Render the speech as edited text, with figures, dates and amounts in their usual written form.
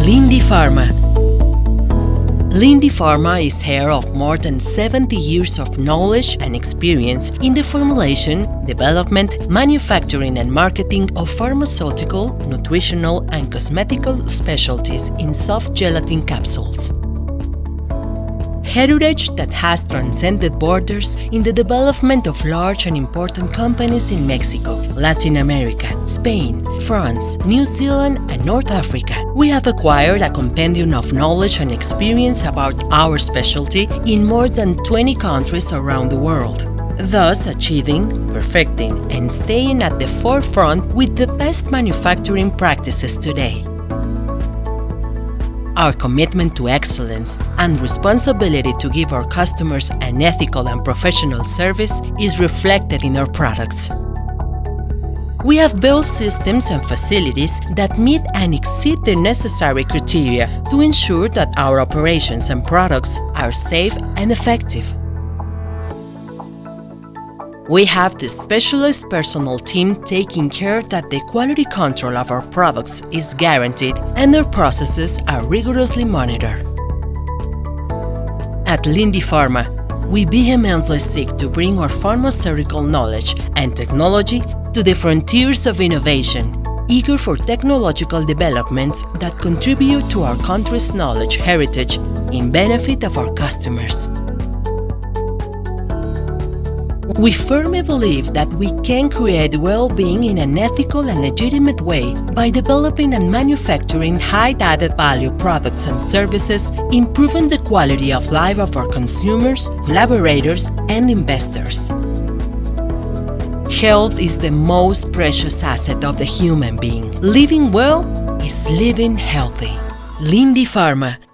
Lindy Pharma. Lindy Pharma is here of more than 70 years of knowledge and experience in the formulation, development, manufacturing and marketing of pharmaceutical, nutritional and cosmetical specialties in soft gelatin capsules. Heritage that has transcended borders in the development of large and important companies in Mexico, Latin America, Spain, France, New Zealand and North Africa. We have acquired a compendium of knowledge and experience about our specialty in more than 20 countries around the world, thus achieving, perfecting and staying at the forefront with the best manufacturing practices today. Our commitment to excellence and responsibility to give our customers an ethical and professional service is reflected in our products. We have built systems and facilities that meet and exceed the necessary criteria to ensure that our operations and products are safe and effective. We have the specialized personal team taking care that the quality control of our products is guaranteed and their processes are rigorously monitored. At Lindy Pharma, we vehemently seek to bring our pharmaceutical knowledge and technology to the frontiers of innovation, eager for technological developments that contribute to our country's knowledge heritage in benefit of our customers. We firmly believe that we can create well-being in an ethical and legitimate way by developing and manufacturing high-added value products and services, improving the quality of life of our consumers, collaborators, and investors. Health is the most precious asset of the human being. Living well is living healthy. Lindy Pharma.